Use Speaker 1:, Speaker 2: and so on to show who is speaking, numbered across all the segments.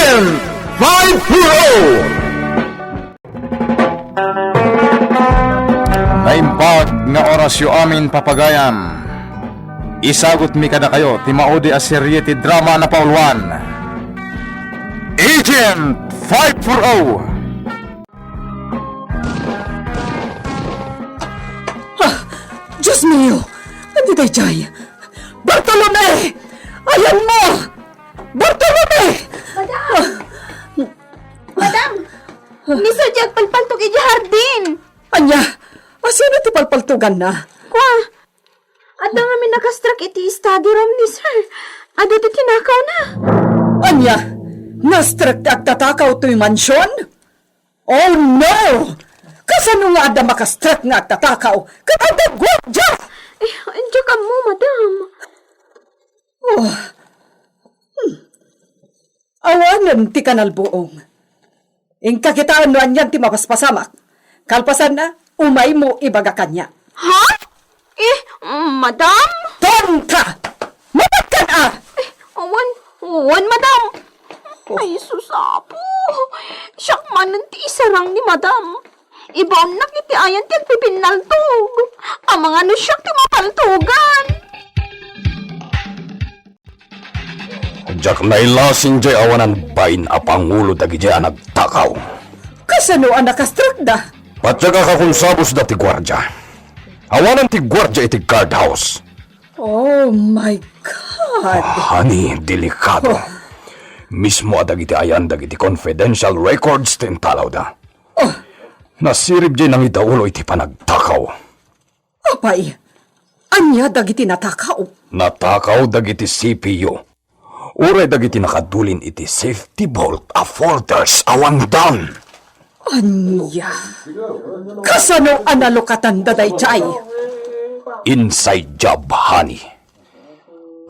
Speaker 1: Agent 5-0! Naimbag nga orasyo amin papagayam. Isagot mi kada kayo, timaudi a serye ti drama na paulwan. Agent 5-0!
Speaker 2: Diyos mio! Andi tayo, Chay! Bartolome! Ayan mo! Bartolome!
Speaker 3: Madam! Mr. Jack palpaltok iji hardin!
Speaker 2: Anya, asino ti palpaltugan na?
Speaker 3: Kwa! Adda nga may nakastruck iti study room ni sir. Ado ti tinakaw na.
Speaker 2: Anya, nastruck ti agtatakaw to'y mansyon? Oh no! Kasano nga ada makastruck nga agtatakaw? Kada gwardya!
Speaker 3: Andiyo ka mo, madam.
Speaker 2: Oh. Awanan ti kanalbuong. Ingkakitaan no anyan ti mapaspasamak. Kalpasan na, umay mo ibaga kanya.
Speaker 3: Ha? Madam?
Speaker 2: Tonta! Mabat ka na!
Speaker 3: Wan, madam. Ay, susapo. Siyak man ti isarang ni madam. Ibaon na kiti ayan ti agpipinaltog. Ang mga no siyak ti mapaltugan.
Speaker 4: Jak nailasing jay awanan bain a pangulo dagi jay nagtakaw.
Speaker 2: Kasano ang nakastruck da?
Speaker 4: Patyaga ka kung sabos da ti gwardya. Awanan ti gwardya iti guardhouse.
Speaker 2: Oh my God!
Speaker 4: Hani, delikado. Mismo adagiti ayan dagiti confidential records tintalaw da. Nasirib jay nang idaulo iti panagtakaw.
Speaker 2: Apay, anya dagiti natakaw.
Speaker 4: Natakaw dagiti CPU. Uray dagiti nakadulin iti safety bolt a folders awan down.
Speaker 2: Anya, kasano analokatan daday chay?
Speaker 4: Inside job, honey.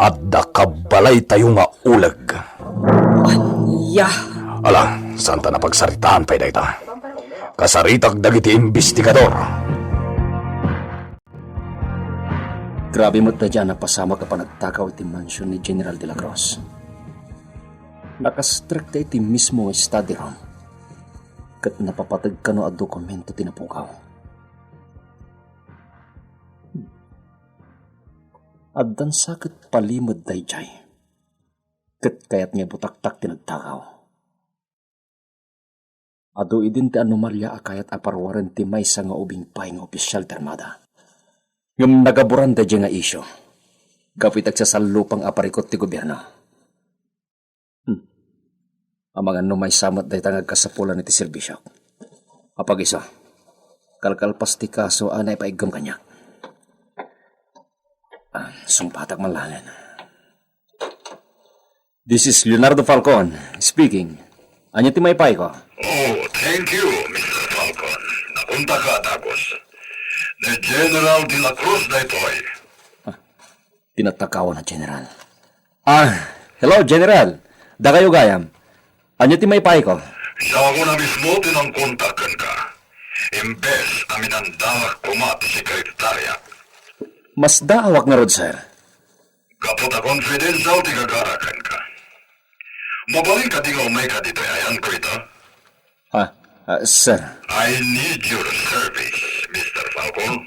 Speaker 4: Adda kabalay tayo nga ulag.
Speaker 2: Anya,
Speaker 4: Ala, saan ta napagsaritaan pa ita? Kasaritag dagiti investigador.
Speaker 5: Grabe mo't na dyan napasama ka pa nagtakaw iti mansyon ni General de la Cruz. Nakastruck ta iti mismo nga study room. Kat napapatag ka no a dokumento tinapukaw. Addan sakit palimod day jay. Kat kayat nga butaktak tinagtakaw. Ado idin ti anomalya akayat aparwaran ti may nga ubing pay nga opisyal termada. Ngam nagaburan da dyan nga isyo. Kapit agsasalupang aparikot ti gobyerno. Ang mga numay samat day tangag kasapulan iti serbisyo. Apag iso, kalkalpas ti kaso anay paigam kanya. Sumpatak malalan. This is Leonardo Falcon speaking. Anya ti may pay ko?
Speaker 6: Oh, thank you, Mr. Falcon. Napunta ka, tapos. The General de la Cruz na ito'y.
Speaker 5: Tinatakawan na, General. Hello, General. Da kayo gayam. Anya ti may pay ko?
Speaker 6: Siya ako na mismo tinangkontakan ka. Imbes amin ang dawak kumati sekretarya.
Speaker 5: Mas daawak na rod, sir.
Speaker 6: Kapot a confidential ti gagarakan ka. Mabalik ka di nga umay ka dito, ayan ko ito.
Speaker 5: Sir.
Speaker 6: I need your service, Mr. Falcon.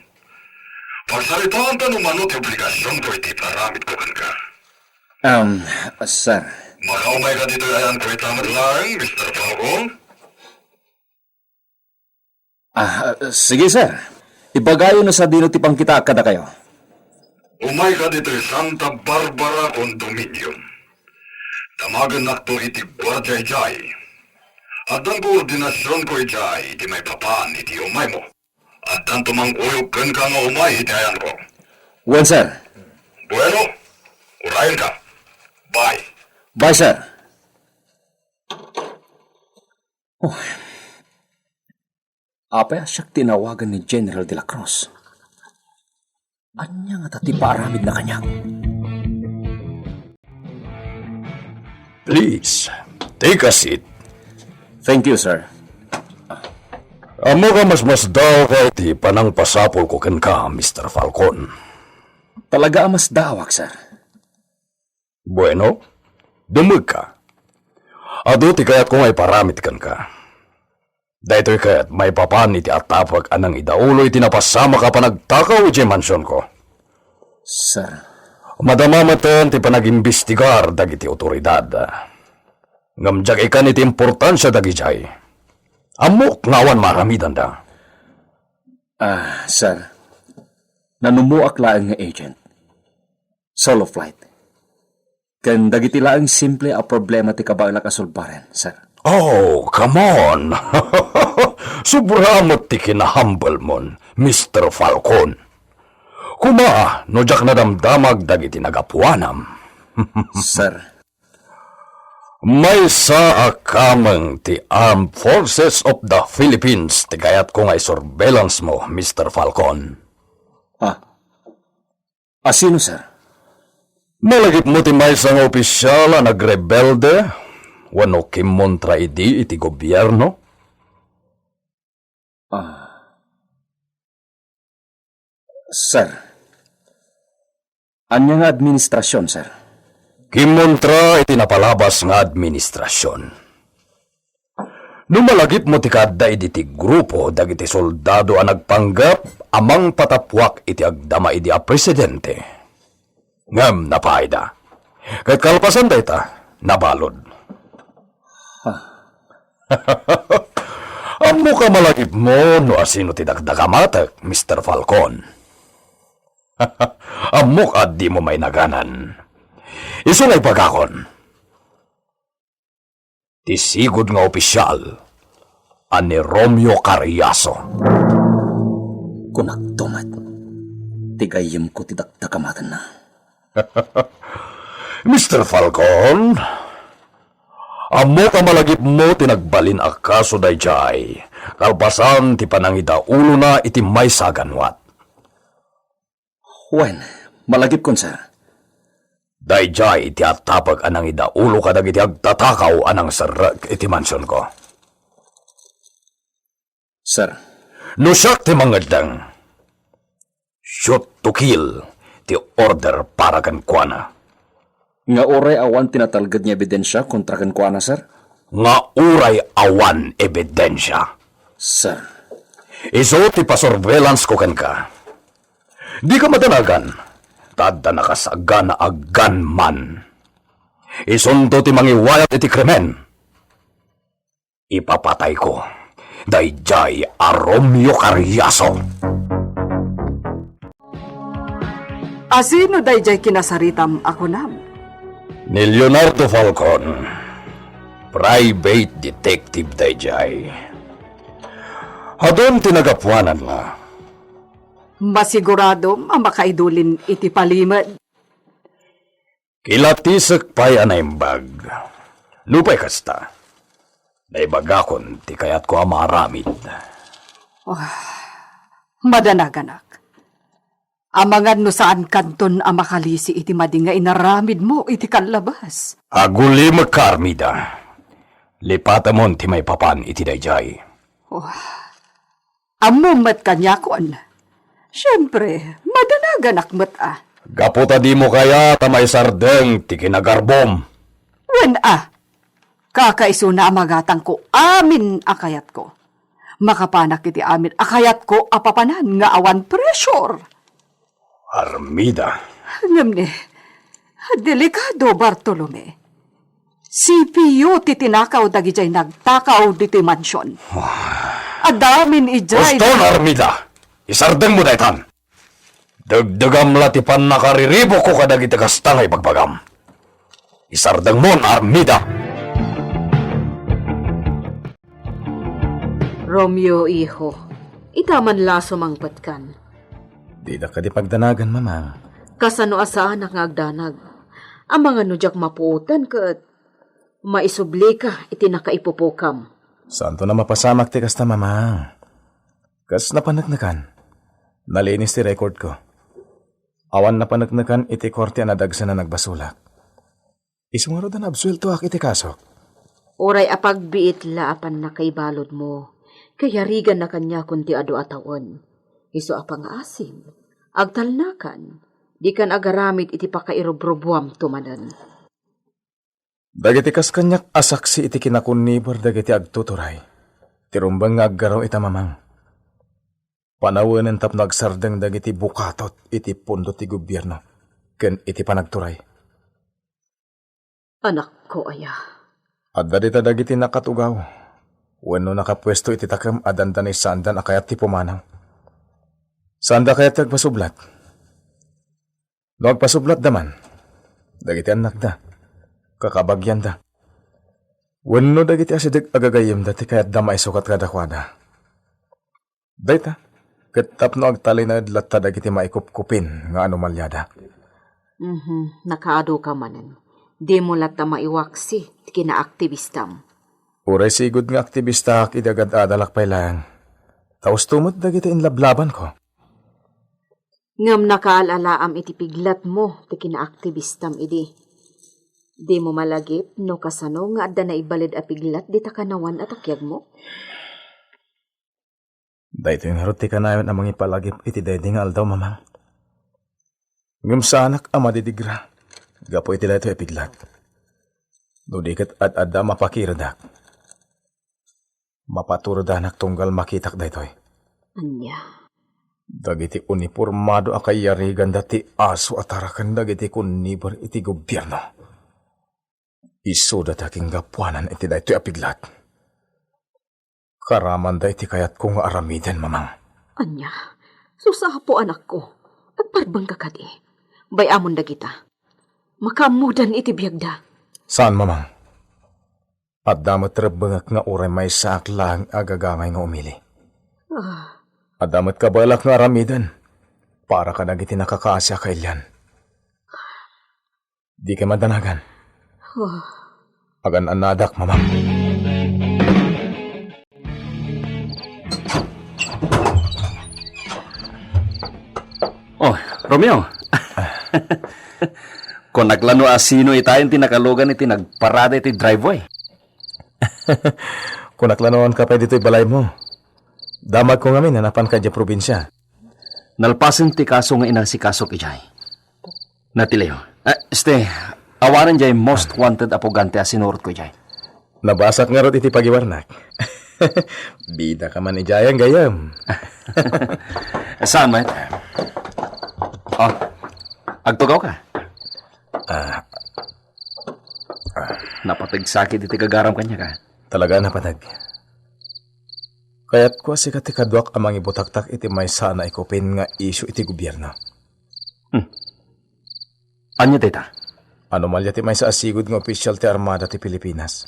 Speaker 6: Pagsalitaan ta numano ti obligasyon ko iti paramit ko kan ka.
Speaker 5: Sir.
Speaker 6: Makaumay ka dito, ayan ko ito madlang, Mr. Falcon.
Speaker 5: Sige, sir. Ibagayo na sa dino tipang kita kada kayo.
Speaker 6: Umay ka dito Santa Barbara Condominium. Tamagan nakto iti Guardia Jai. At ang koordinasyon ko ijay, iti may papaan iti umay mo. At ang tumanguyog ka nga umay iti ayan ko.
Speaker 5: Well, sir.
Speaker 6: Bueno, urayan ka. Bye.
Speaker 5: Bye, sir. Apay asyak tinawagan ni General de la Cruz. Anya nga tati paaramid na kanya.
Speaker 4: Please, take a seat.
Speaker 5: Thank you, sir.
Speaker 4: Amo ka mas daw ka iti panang pasapol ko ken ka, Mr. Falcon.
Speaker 5: Talaga mas dawak, sir.
Speaker 4: Bueno, dumag ka. Ado ti kayat ko may paramit kan ka. Dahito kayat may papan iti atapag anang idaulo iti napasama ka panagtakaw iti mansyon ko.
Speaker 5: Sir,
Speaker 4: Madamamatan ti panagimbestigar dagiti otoridad. Ngamjag ikan iti importansya dagijay. Amok ngawan maramidan da.
Speaker 5: sir, nanumuak laang nga agent. Solo flight. Kan dagiti laang simple a problema ti kabagla kasulbaren, sir.
Speaker 4: Oh, come on! Subramot ti kinahambal mon, Mr. Falcon. Kuma, no jak na damdamag dagiti nagapuanam.
Speaker 5: Sir,
Speaker 4: May sa akamang ti Armed Forces of the Philippines ti kayat ko ngay surveillance mo, Mr. Falcon.
Speaker 5: sino, sir?
Speaker 4: Malagip mo ti may sa nga opisyal a nagrebelde, wano kimontra idi iti gobyerno?
Speaker 5: Sir, anya nga administrasyon, sir?
Speaker 4: Kimontra iti napalabas nga administrasyon. Numalagip mo ti kadda iti ti grupo dagiti soldado a nagpanggap amang patapwak iti agdama iti a presidente. Ngam napaida. Kat kalpasan dayta, nabalod. Amo ka malagip mo no asino ti dagdagamatek, Mr. Falcon. Amo ka di mo may naganan. Isunay pagakon. Tisigod nga opisyal ani Romeo Carriazo.
Speaker 5: Kunagtumat. Tigayim ko ti dagdagamatan na.
Speaker 4: Mr. Falcon, amo ka malagip mo tinagbalin a kaso dayjay. Kalpasan ti panangida ulo na iti may saganwat.
Speaker 5: Wen, malagip kon, sir.
Speaker 4: Dayjay iti atapag anang ida ulo kadag iti agtatakaw anang sarag iti mansyon ko.
Speaker 5: Sir,
Speaker 4: No siyak ti mangadang. Shoot to kill ti order para kan kuana.
Speaker 5: nga oray awan tinatalgad niya ebidensya kontra kan kuana, sir?
Speaker 4: Nga uray awan ebidensya.
Speaker 5: Sir,
Speaker 4: Iso ti pasurveillance ko kan ka. Di ka madanagan. Tada nakasaga na agan man. Isundo ti mangiwayat iti krimen. Ipapatay ko. Dayjay a Romeo Carriazo.
Speaker 2: Asino dayjay kinasaritam ako nam?
Speaker 4: Ni Leonardo Falcon. Private Detective Dayjay. Hadon tinagapuanan na.
Speaker 2: Masigurado makaidulin iti palimad.
Speaker 4: Kilatisak pa'y anaimbag. Lupay kasta. Naibagakon ti kayat ko amaramid.
Speaker 2: Madanaganak. Amangan no saan kanton ang makalisi iti madi nga inaramid mo iti kanlabas.
Speaker 4: Aguli magkarmida. Lipatamon ti may papan iti dayjay.
Speaker 2: Amumat kanya kon. Siyempre, madanaganak mat
Speaker 4: Gaputa di mo kaya tamay sardeng ti kinagarbom.
Speaker 2: Wen kakaiso na amagatang ko amin akayat ko. Makapanak iti amin akayat ko apapanan nga awan pressure.
Speaker 4: Armida.
Speaker 2: Ngamne, delikado Bartolome. CPU titinakaw dagijay nagtakaw diti mansyon. Adamin ijay.
Speaker 4: Uston, Armida. Isardeng mo daytan. Dagdagam latipan nakariribo ko kadag itagastangay pagbagam. Isardeng mo, Armida.
Speaker 3: Romeo, iho, itaman laso mangpat kan.
Speaker 1: Di da ka di pagdanagan, mama.
Speaker 3: Kasano asaan ang agdanag. Ang mga nudyak mapuutan ka maisubli ka iti nakaipupukam.
Speaker 1: Saan to na mapasamak ti kasta, mama? Kas napanagnakan. Nalinis ti record ko. Awan napanagnakan iti korte na dagsa na nagbasulak. Isungaro da na absuelto ak iti kasok.
Speaker 3: Oray apagbiit laapan na kay balod mo. Kaya rigan na kanya kunti ado atawon. Iso apang asim. Agtalnakan. Di kan agaramit iti pakairobrobuam tumanan.
Speaker 1: Dagiti kas kanyak asaksi iti kinakunibor dagiti agtuturay. Tirumbang nga aggaraw ita mamang. Panawanan tap nagsardeng dagiti bukatot iti pundo ti gobyerno. Ken iti panagturay.
Speaker 2: Anak ko, aya.
Speaker 1: At dagiti dagiti nakatugaw. Wano nakapwesto iti takam adandan ni sandan akayat ti pumanaw. Sanda kayat ti agpasublat. No agpasublat daman. Dagiti anak da. Kakabagyan da. Wano dagiti asidig agagayim dati kayat damay sukat kadakwada. Dayta. Katap no agtalay na idlat dagiti maikupkupin nga anomalyada.
Speaker 3: Nakaado ka manen. Di mo lata maiwaksi, kina-aktivistam.
Speaker 1: Uray sigud nga aktivista ak idagad adalak pay lang. Taos tumot dagiti inlablaban ko.
Speaker 3: Ngam nakaalalaam iti piglat mo, ti kina-aktivistam idi. Di mo malagip, no kasano nga adda na ibalid a piglat, di takanawan at akyag mo?
Speaker 1: Dahito yung harot ti kanayon amang ipalagip iti daydi nga aldaw, mamang. Ngam sa anak ama didigra. Gapo iti dayto ipiglat. Dudikat at adda mapakiradak. Mapaturadak tunggal makitak daytoy.
Speaker 3: Anya.
Speaker 1: Dagiti uniformado akay yarigan dati aso atarakan dagiti kunibor iti gobyerno. Iso dataking gapuanan iti dayto apiglat. Karaman da iti kayat kong aramidan, mamang.
Speaker 3: Anya. Susapo anak ko. Agparbang ka kadi. Bayamon da kita. Makamudan iti biyagda.
Speaker 1: Saan, mamang? At damot rebengak nga uray may saak lang agagamay nga umili. At damot kabalak nga aramidan. Para ka nagiti nakakaasya kailyan. Di ka madanagan. Agan anadak, mamang.
Speaker 5: Oh, Romeo. Kung naglano asino itayon tinakalugan iti nagparada iti driveway.
Speaker 1: Kung naklanoan ka pa dito'y balay mo. Damag ko ngamin hanapan ka dya probinsya.
Speaker 5: Nalpasin ti kaso nga inang si kaso kijay. Natileo. Awaran jay most wanted apogante a sinurot ko jay.
Speaker 1: Nabasat nga rot iti pagiwarnak. Bida ka man ijayang gayam.
Speaker 5: Saan, mate? Oh, agtugaw ka? Napatigsakit iti kagaram kanya ka.
Speaker 1: Talaga napatag. Kaya't ko si katikadwak amang ibutaktak iti may sana ikupin nga isyu iti gobyerno.
Speaker 5: Anya dita?
Speaker 1: Anomalya ti may sa asigod nga opisyal ti Armada ti Pilipinas.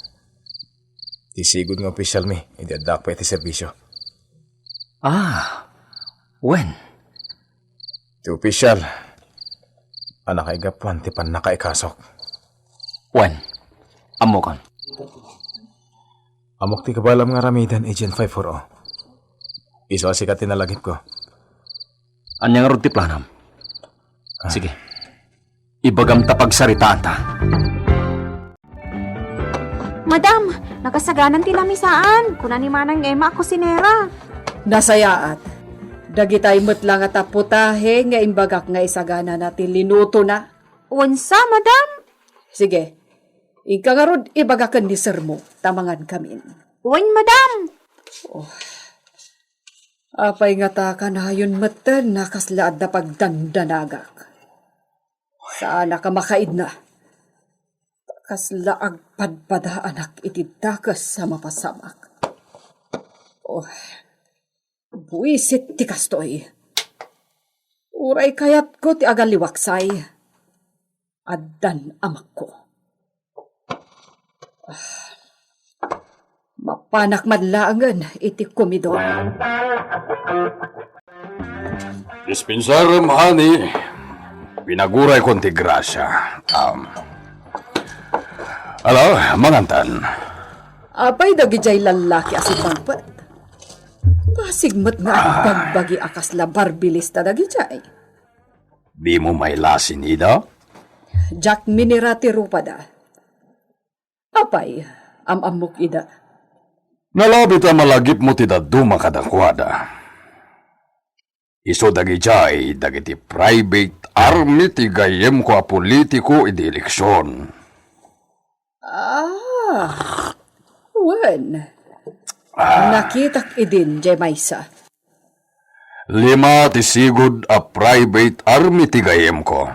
Speaker 1: Ti sigod nga opisyal mi, idadak pa iti serbisyo.
Speaker 5: When?
Speaker 1: Ti opisyal, anak ay gapuan ti pan nakaikasok.
Speaker 5: When? Amo kon?
Speaker 1: Amok ti kabalam nga ramidan, Agent 540. Iso asikat tinalagip ko.
Speaker 5: Anya nga ron ti planam? Sige. Ibagam tapagsaritaan ta.
Speaker 3: Madam, nakasaganan tinamisaan. Kuna ni manang ema ako sinera.
Speaker 2: Nasayaat. Dagitay mo't lang at aputahe nga imbagak nga isagana natin linuto na.
Speaker 3: Unsa, madam?
Speaker 2: Sige, ika nga rod ibagakan ni sir mo, tamangan kamin.
Speaker 3: Uwan, madam.
Speaker 2: Apay nga ta ka na yun matan nakaslaad na pagdandanagak. Saan ka makaid na? Kaslaag padpada anak itidakas sa mapasamak. Buisit ti kastoy. Uray kayat ko ti agaliwaksay. Addan amak ko. Mapanak madlaangan iti komidor.
Speaker 4: Dispensarum, honey. Pinaguray konti grasya. Alo, mangantan.
Speaker 2: Apay dagijay lalaki asin magpat. Masigmat nga ang bagbagi akas la barbilista dagijay.
Speaker 4: Di mo may lasin, Ida?
Speaker 2: Jack Minirati Rupada. Apay, amamok ida.
Speaker 4: Nalabit ang malagip mo ti daduma kadangkwada. Iso dagijay dagiti private army ti gayem ko a politiko idi eleksyon.
Speaker 2: Wen. Nakitak idin, Jemaisa.
Speaker 4: 5 ti sigud a private army ti gayem ko.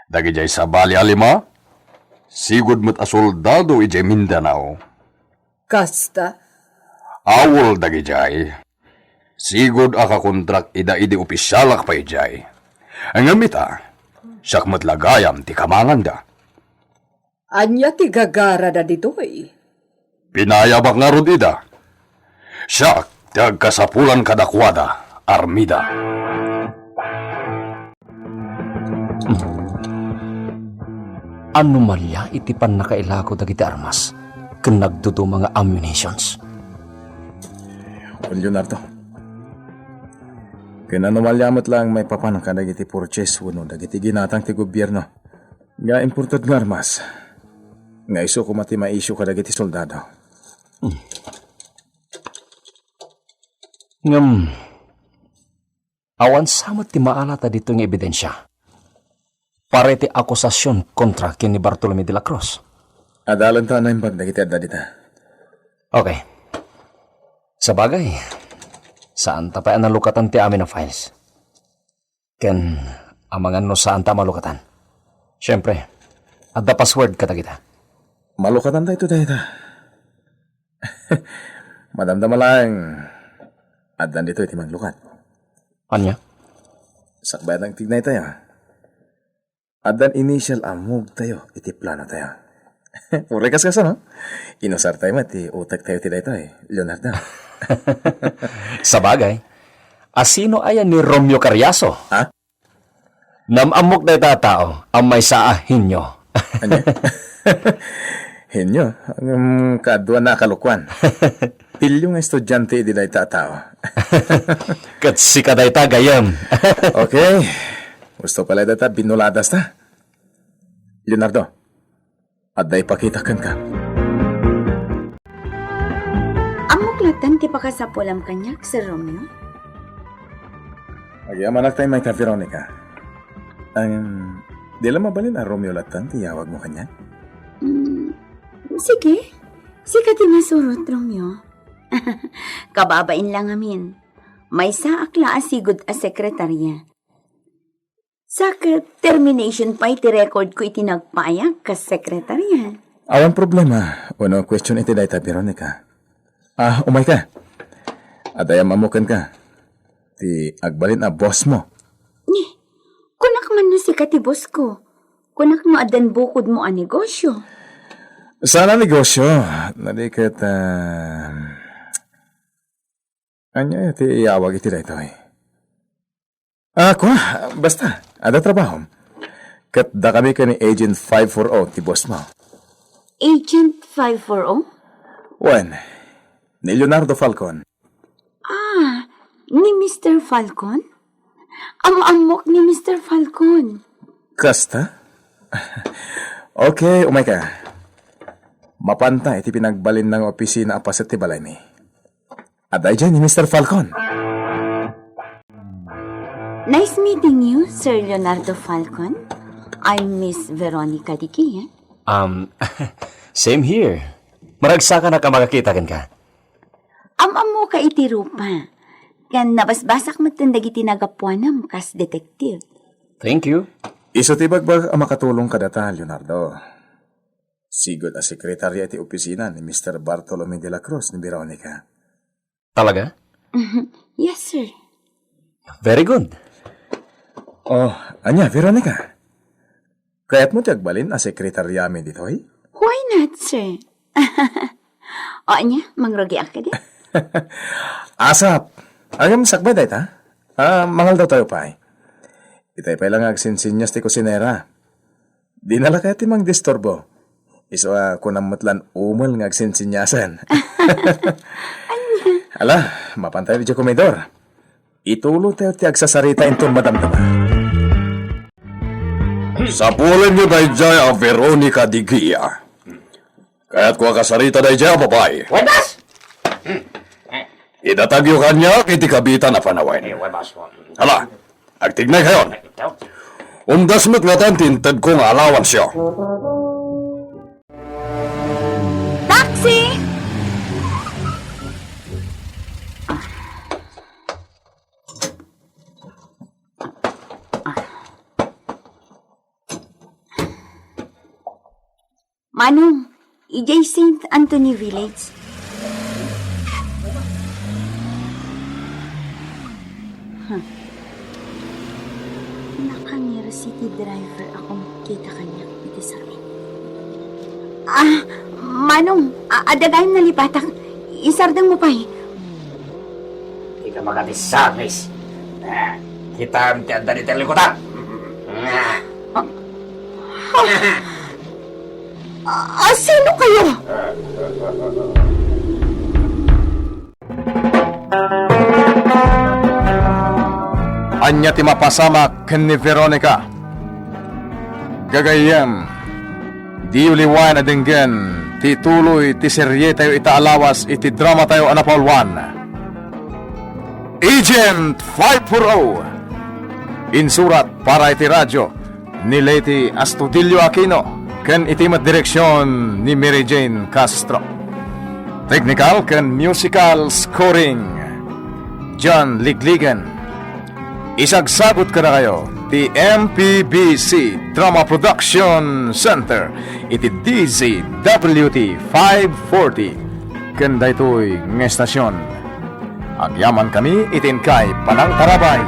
Speaker 4: Dagi jay sa bali a 5, sigud mo't a soldado ijay Mindanao.
Speaker 2: Kasta.
Speaker 4: Awol dagi jay. Sigud a kakontrak ida-idi opisyalak pa ijay. Ang amita, siyak mo't lagayam ti kamangan da.
Speaker 2: Anya ti gagara da ditoy.
Speaker 4: Pinayabak nga rod ida. Siyak ti agkasapulan kadakwada, armida.
Speaker 5: Anomalya iti pan nakailako dagiti armas. Ken nagdudo mga ammunitions.
Speaker 1: Well, Leonardo. Kinanomalyamot lang may papanang ka dagiti purchase uno dagiti ginatang ti gobyerno. Nga imported nga armas. Nga iso kumati ma-issue ka dagiti soldado.
Speaker 5: Ngam, awan samot ti maalata dito ng ebidensya. Pare ti akusasyon kontra kin ni Bartolome de la Cruz.
Speaker 1: Adalan ta na yung dagiti adda dita.
Speaker 5: Okay. Sa bagay, saan tapayan ang lukatan ti amin na files? Ken, amangan no saan ta malukatan? Siyempre, adda password kata kita.
Speaker 1: Malukatan tayo dita. Madamdama lang. Addan dito iti maglukat.
Speaker 5: Anya?
Speaker 1: Sakbayan ang tignay tayo. Addan initial amog tayo. Iti plano tayo. Urikas ka sa no? Inusar tayo mati utak tayo ti dito Leonardo.
Speaker 5: Sa bagay, asino ayan ni Romeo Carriazo?
Speaker 1: Ha?
Speaker 5: Namamok na tao ang may saahin nyo.
Speaker 1: Anya? Henyo, ang kadwa na kalukwan. Pilyong estudyante di day tao.
Speaker 5: Kat si kaday ta gayam.
Speaker 1: Okay. Gusto pala data binuladas ta. Leonardo, aday pakitakan ka.
Speaker 3: Amuklatan ti pakasapulam kanyak, Sir Romeo.
Speaker 1: Magyamanak tayo may ka, Veronica. Di lang mabalin ang Romeo Latan, tiyawag mo kanya?
Speaker 3: Sige. Sige ti masurot, Romeo. Kababain lang amin. May saakla asigod a sekretarya. Sa termination pa iti record ko iti nagpayak kas sekretarya.
Speaker 1: Awan problema. Uno question iti dayta, Veronica. Umay ka. Adaya mamukan ka. Ti agbalin a boss mo.
Speaker 3: Kunak man na si katibos ko. Kunak no adan bukod mo a negosyo.
Speaker 1: Sana negosyo. Nalikat, anya iti iawag iti dayta basta. Ada trabaho. Kat da kami ka ni Agent 540 ti boss mo.
Speaker 3: Agent 540?
Speaker 1: Wen, ni Leonardo Falcon.
Speaker 3: Ni Mr. Falcon? Ang amok ni Mr. Falcon.
Speaker 1: Kasta? Okay, umay ka. Mapanta iti pinagbalin ng opisina apas at tibalay mi. Aday dyan ni Mr. Falcon.
Speaker 3: Nice meeting you, Sir Leonardo Falcon. I'm Miss Veronica Dicky.
Speaker 5: Same here. Maragsaka na ka makakita ka.
Speaker 3: Amamo ka iti rupa. Kan nabasbasak matandag iti nagapuanam kas detective.
Speaker 5: Thank you.
Speaker 1: Iso tibagbag ang makatulong ka data, Leonardo. Sigod a sekretarya iti opisina ni Mr. Bartolome de la Cruz ni Veronica.
Speaker 5: Talaga?
Speaker 3: Yes, sir.
Speaker 5: Very good.
Speaker 1: Anya, Veronica. Kaya't mo tiyagbalin a sekretarya mi dito, eh?
Speaker 3: Why not, sir? O, anya, mangrogi ka di?
Speaker 1: Asap! Agam sakbay day ta? Mangal daw tayo pa, eh. Itay pa lang agsinsinyas ti kusinera. Di nala kaya ti mang disturbo. Iso kunamutlan umal ng agsinsinyasan. Ala, mapantay di komedor. Itulo tayo ti agsasarita intong madamdama.
Speaker 4: Sapulan nyo tayo dyan ang Veronica Digia. Kaya't kuha kasarita tayo dyan, babae.
Speaker 7: Webas!
Speaker 4: Idatagyo kanya kiti kabita na panawain. Hala, agtignay kayon. Umdasmet nga tan tintad kong alawan siya.
Speaker 3: Manong, ijay St. Anthony Village. Nakangir city driver akong kita kanya iti sa amin. Manong, adagayon na lipatak. Isardang mo pa eh.
Speaker 5: Hindi ka makatisamis. Kita ang tiyan dali tayo likutan.
Speaker 3: Sino kayo?
Speaker 1: Anya ti mapasamak ken ni Veronica. Gagayem, di uliwan adenggen, ti tuloy ti serye tayo itaalawas iti drama tayo Anapol 1. Agent 540. Insurat para iti radyo ni Leti Astudillo Aquino ken iti mat direksyon ni Mary Jane Castro. Technical ken musical scoring John Ligligan. Isagsagot ka na kayo ti MPBC Drama Production Center iti DZWT 540 kanda ito'y ng estasyon. Agyaman kami itin kay Panang Tarabay.